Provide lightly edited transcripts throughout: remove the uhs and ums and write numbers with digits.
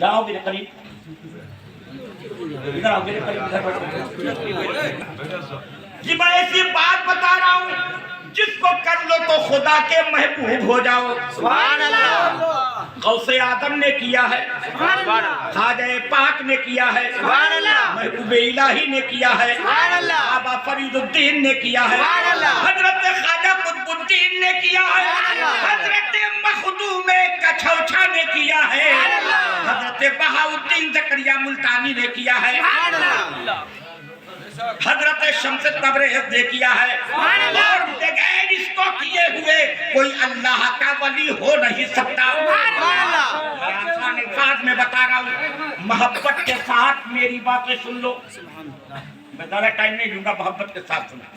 جاؤ میرے قریب، ادھر آؤ میرے قریب، ادھر بیٹھو۔ جی میں ایسی بات بتا رہا ہوں جس کو کر لو تو خدا کے محبوب ہو جاؤ۔ سبحان اللہ، غوث اعظم نے کیا ہے، خواجہ پاک نے کیا ہے، سبحان اللہ، محبوب الہی نے کیا ہے، سبحان اللہ، بابا فرید الدین نے کیا ہے، سبحان اللہ، حضرت خواجہ قطب الدین نے کیا ہے، حضرت مخدوم کچھوچھا نے کیا ہے، حضرت بہاؤالدین زکریا ملتانی نے کیا ہے، حضرت شمس تبریز نے کیا ہے، اور بغیر اس کو کیے ہوئے کوئی اللہ کا ولی ہو نہیں سکتا۔ آسان الفاظ میں بتا رہا ہوں، محبت کے ساتھ میری باتیں سن لو، میں زیادہ ٹائم نہیں لوں گا، محبت کے ساتھ سنو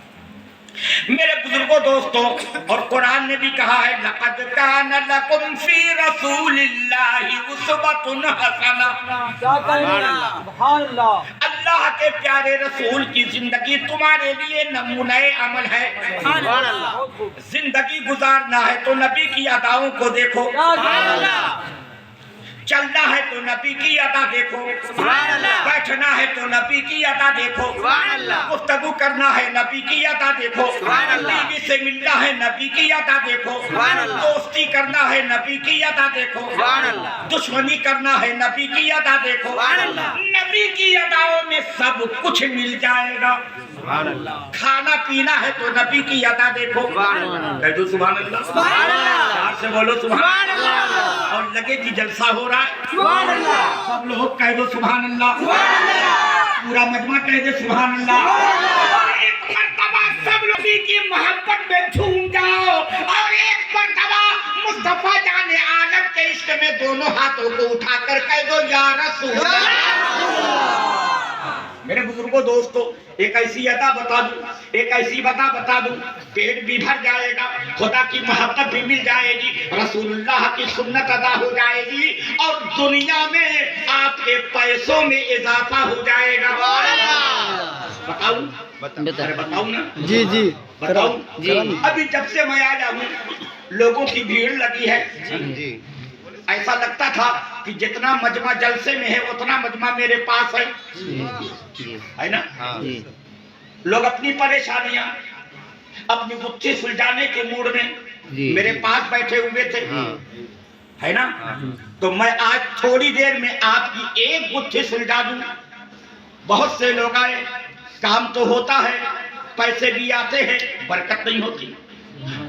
میرے بزرگوں دوستوں۔ اور قرآن نے بھی کہا ہے لَقَدْ كَانَ لَكُمْ فِي رَسُولِ اللَّهِ أُسْوَةٌ حَسَنَةٌ۔ اللہ کے پیارے رسول کی زندگی تمہارے لیے نمونہ عمل ہے۔ زندگی گزارنا ہے تو نبی کی اداؤں کو دیکھو، چلنا ہے تو نبی کی ادا دیکھو، بیٹھنا ہے تو نبی کی ادا دیکھو، گفتگو کرنا ہے نبی کی ادا دیکھو، بیوی سے ملنا ہے نبی کی ادا دیکھو، دوستی کرنا ہے نبی کی ادا دیکھو، دشمنی کرنا ہے نبی کی ادا دیکھو۔ نبی کی اداؤں میں سب کچھ مل جائے گا۔ کھانا پینا ہے تو نبی کی ادا دیکھو، کہہ دو سبحان اللہ، پیار سے بولو سبحان اللہ۔ اور لگے کہ جلسہ ہو رہا ہے، سب لوگ کہہ دو سبحان اللہ، پورا مجمع کہہ دے سبحان اللہ۔ ایک مرتبہ سب نبی کی محبت میں جھوم جاؤ، اور ایک مرتبہ مصطفیٰ جان عالم کے عشق میں دونوں ہاتھوں کو اٹھا کر کہہ دو یا رسول اللہ۔ میرے بزرگوں دوستو، ایک ایسی ادا بتا دوں، ایک ایسی بتا دوں، پیٹ بھی بھر جائے گا، خدا کی محبت بھی مل جائے گی، رسول اللہ کی سنت ادا ہو جائے گی، اور دنیا میں آپ کے پیسوں میں اضافہ ہو جائے گا۔ بتاؤں؟ بتاؤں نا؟ جی جی بتاؤں؟ ابھی جب سے میں آیا ہوں لوگوں کی بھیڑ لگی ہے، ایسا لگتا تھا کہ جتنا مجمع جلسے میں ہے اتنا مجمع میرے پاس ہے نا؟ لوگ اپنی پریشانیاں اپنی گتھی سلجھانے کے موڈ میں میرے پاس بیٹھے ہوئے تھے، ہے نا؟ تو میں آج تھوڑی دیر میں آپ کی ایک گتھی سلجھا دوں۔ بہت سے لوگ آئے، کام تو ہوتا ہے، پیسے بھی آتے ہیں، برکت نہیں ہوتی۔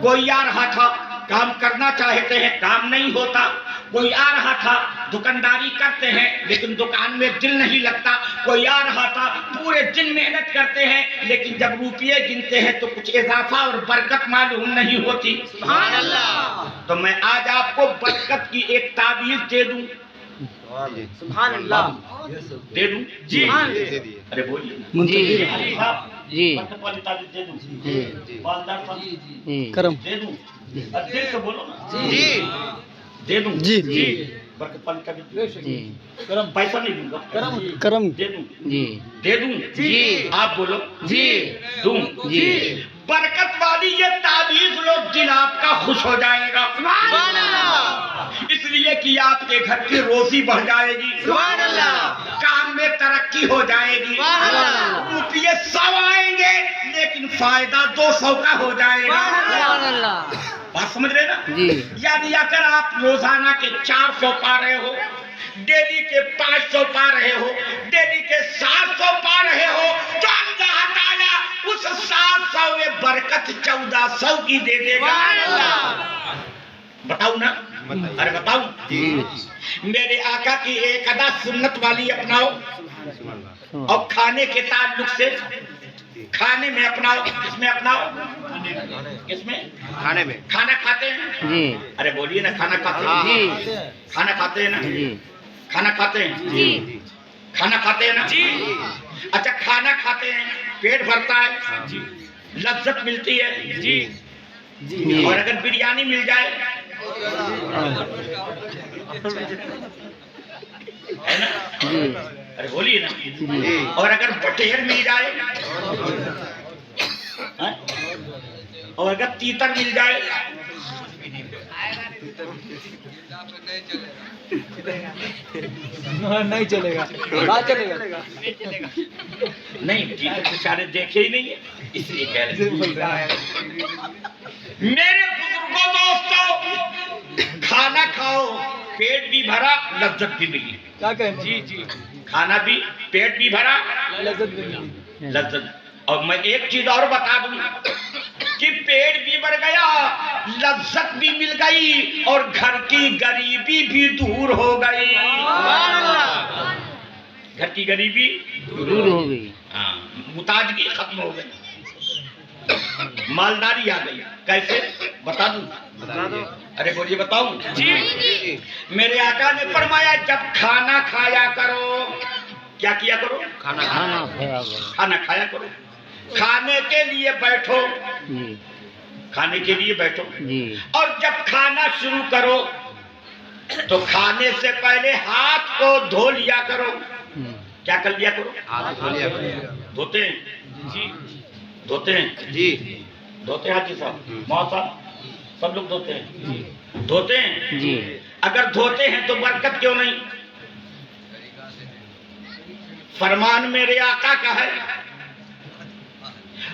کوئی آ رہا تھا کام کرنا چاہتے ہیں، کام نہیں ہوتا۔ کوئی آ رہا تھا دکانداری کرتے ہیں لیکن دکان میں دل نہیں لگتا۔ کوئی آ رہا تھا پورے دن محنت کرتے ہیں لیکن جب روپیے گنتے ہیں تو کچھ اضافہ اور برکت معلوم نہیں ہوتی۔ سبحان اللہ۔ تو میں آج آپ کو برکت کی ایک تعبیر دے دوں۔ سبحان اللہ، دے دوں؟ جی ارے بولیے جی برکت والی تعبیر دے دوں؟ والدار صاحب کرم دے دوں؟ دل سے بولو نا، دے دوں؟ جی جی برکت والی تعبیر کرم، پیسہ نہیں دوں گا، کرم دے دوں؟ جی دے دوں؟ جی آپ بولو جی دوں؟ جی برکت والی یہ تعویذ لو، دل آپ کا خوش ہو جائے گا، سبحان اللہ، اس لیے کہ آپ کے گھر کی روزی بڑھ جائے گی، سبحان اللہ، کام میں ترقی ہو جائے گی، سبحان اللہ، روپیے 100 آئیں گے لیکن فائدہ 200 کا ہو جائے گا۔ سبحان اللہ، بات سمجھ رہے نا؟ جی یعنی اگر آپ روزانہ کے 400 پا رہے ہو، ڈیلی کے 500 پا رہے ہو، ڈیلی کے 700 پا رہے ہو، تو اللہ تعالیٰ اس 700 میں برکت 1400 کی دے دے گا۔ بتاؤں نا؟ ارے بتاؤں؟ میرے آقا کی ایک ادا سنت والی اپناؤ، اور کھانے کے تعلق سے کھانے میں اپناؤ۔ کس میں اپناؤ؟ کس میں؟ کھانے میں، کھانا کھاتے ہیں؟ جی ارے بولیے نا، کھانا کھاتے ہیں؟ جی کھانا کھاتے ہیں نا؟ جی کھانا کھاتے ہیں؟ جی کھانا کھاتے ہیں نا؟ اچھا کھانا کھاتے ہیں، پیٹ بھرتا ہے، لذت ملتی ہے، اور اگر بریانی مل جائے ہے نا؟ ارے بولیے نا، اور اگر بٹیر مل جائے، اور اگر تیتر مل جائے، نہیں چلے گا کہاں چلے گا نہیں جی تو بیچارے دیکھے ہی نہیں ہے اس لیے کہہ رہے ہیں۔ میرے بزرگوں دوستوں کھانا کھاؤ پیٹ بھی بھرا لذت بھی ملی کیا کہیں جی کھانا بھی پیٹ بھی بھرا لذت بھی ملی لذت اور میں ایک چیز اور بتا دوں کہ پیٹ بھی بھر گیا لذت بھی مل گئی اور گھر کی غریبی بھی دور ہو گئی گھر کی غریبی دور ہو گئی ہاں محتاجگی ختم ہو گئی مالداری آ گئی کیسے بتا دوں ارے بولیے بتاؤں جی میرے آقا نے فرمایا جب کھانا کھایا کرو کیا کیا کرو کھانا کھانا کھایا کرو کھانے کے لیے بیٹھو جی کھانے کے لیے بیٹھو جی اور جب کھانا شروع کرو تو کھانے سے پہلے ہاتھ کو دھو لیا کرو کیا کر لیا کرو دھوتے ہیں جی دھوتے ہیں جی دھوتے ہیں حاجی صاحب ماں صاحب سب لوگ دھوتے ہیں دھوتے ہیں جی اگر دھوتے ہیں تو برکت کیوں نہیں فرمان میرے آقا کا ہے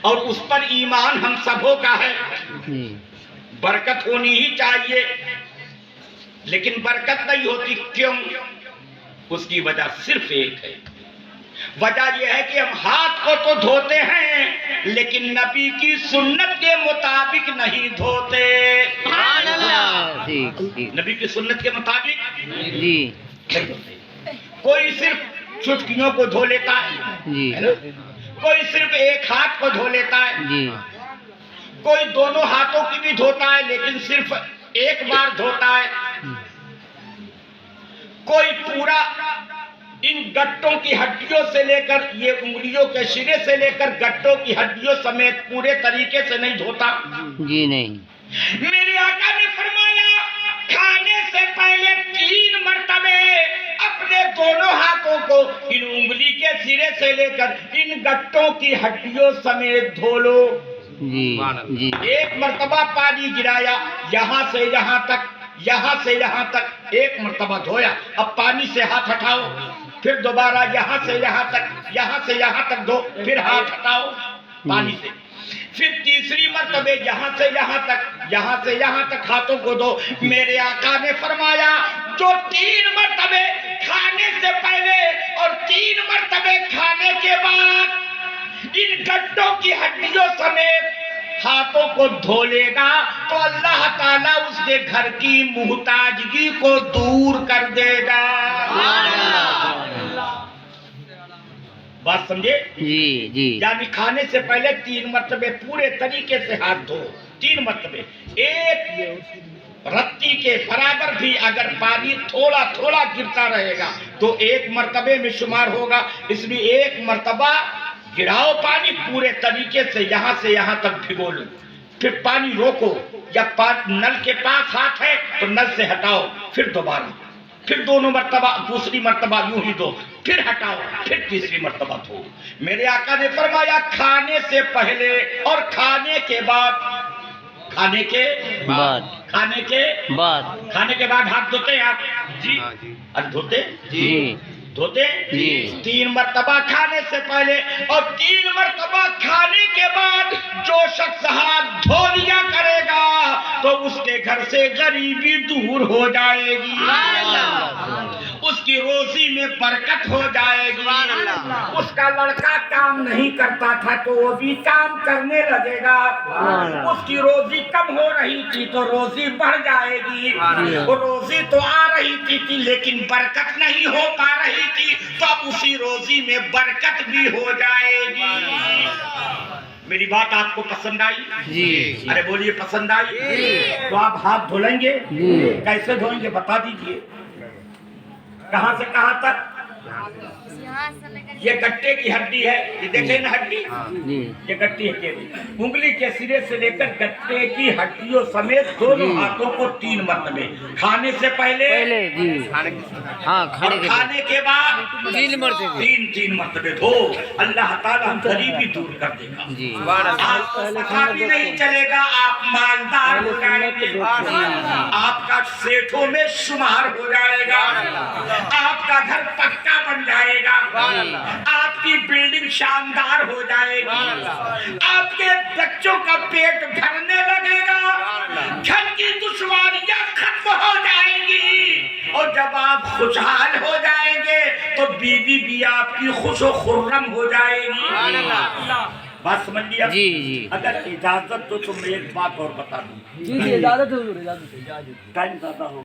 اور اس پر ایمان ہم سبوں کا ہے برکت ہونی ہی چاہیے لیکن برکت نہیں ہوتی کیوں اس کی وجہ صرف ایک ہے وجہ یہ ہے کہ ہم ہاتھ کو تو دھوتے ہیں لیکن نبی کی سنت کے مطابق نہیں دھوتے نبی کی سنت کے مطابق جی کوئی صرف چٹکیوں کو دھو لیتا ہے جی کوئی صرف ایک ہاتھ کو دھو لیتا ہے جی کوئی دونوں ہاتھوں کی بھی دھوتا ہے لیکن صرف ایک بار دھوتا ہے کوئی پورا ان گٹوں کی ہڈیوں سے لے کر یہ انگلیوں کے سرے سے لے کر گٹوں کی ہڈیوں سمیت پورے طریقے سے نہیں دھوتا جی نہیں میرے آقا نے فرمایا کھانے سے پہلے 3 مرتبے اپنے دونوں ہاتھوں کو ان انگلی کے سرے سے لے کر ان گٹوں کی ہڈیوں سمیت دھو لو جی جی ایک مرتبہ پانی گرایا یہاں سے یہاں تک یہاں سے یہاں تک ایک مرتبہ دھویا اب پانی سے ہاتھ ہٹاؤ پھر دوبارہ یہاں سے یہاں تک دھو پھر ہاتھ ہٹاؤ پانی سے پھر تیسری مرتبہ یہاں سے یہاں تک ہاتھوں کو دھو میرے آقا نے فرمایا جو 3 مرتبے کھانے سے پہلے اور 3 مرتبے کھانے کے بعد ان گٹوں کی ہڈیوں سمیت ہاتھوں کو دھو لے گا تو اللہ تعالیٰ اس کے گھر کی محتاجگی کو دور کر دے گا بات سمجھے جی جی یعنی کھانے سے پہلے 3 مرتبے پورے طریقے سے ہاتھ دھو 3 مرتبے ایک رتی کے برابر بھی اگر پانی تھوڑا تھوڑا گرتا رہے گا تو 1 مرتبے میں شمار ہوگا اس لیے 1 مرتبہ گراؤ پانی پورے طریقے سے یہاں تک بھگو لو پھر پانی روکو یا نل کے پاس ہاتھ ہے تو نل سے ہٹاؤ پھر دوبارہ پھر دونوں مرتبہ دوسری مرتبہ یوں ہی دو پھر ہٹاؤ پھر تیسری مرتبہ دھو میرے آقا نے فرمایا کھانے سے پہلے اور کھانے کے بعد کھانے کے بعد ہاتھ دھوتے ہیں آپ جی ارے دھوتے جی دھوتے 3 مرتبہ کھانے سے پہلے اور 3 مرتبہ کھانے کے بعد جو شخص ہاتھ دھو لیا کرے گا تو اس کے گھر سے غریبی دور ہو جائے گی اس کی روزی میں برکت ہو جائے گی اس کا لڑکا کام نہیں کرتا تھا تو وہ بھی کام کرنے لگے گا اس کی روزی کم ہو رہی تھی تو روزی بڑھ جائے گی وہ روزی تو آ رہی تھی لیکن برکت نہیں ہو پا رہی تھی تو اب اسی روزی میں برکت بھی ہو جائے گی میری بات آپ کو پسند آئی جی ارے بولیے پسند آئی تو آپ ہاتھ دھولیں گے کیسے دھوئیں گے بتا دیجئے کہاں سے کہاں تک یہ گٹے کی ہڈی ہے، یہ دیکھیں نا ہڈی، جی یہ گٹی ہے، انگلی کے سرے سے لے کر گٹے کی ہڈیوں سمیت دونوں ہاتھوں کو 3 مرتبے کھانے سے پہلے پہلے جی ہاں اور کھانے کے بعد 3 مرتبے 3 مرتبے دھو، اللہ تعالیٰ غریبی دور کر دے گا، جی آپ کو پتا بھی نہیں چلے گا، آپ مالدار ہو جائیں گے، آپ کا سیٹھوں میں شمار ہو جائے گا، آپ کا گھر پکا بن جائے گا، آپ کی بلڈنگ شاندار ہو جائے گی، آپ کے بچوں کا پیٹ بھرنے لگے گا، گھر کی دشواریاں ختم ہو جائیں گی، اور جب آپ خوشحال ہو جائیں گے تو بیوی بھی آپ کی خوش و خرم ہو جائے گی۔ بات سمجھ لیا؟ جی جی اگر اجازت تو میں ایک بات اور بتا دوں، جی اجازت ہے حضور، اجازت ہے۔ ٹائم زیادہ ہو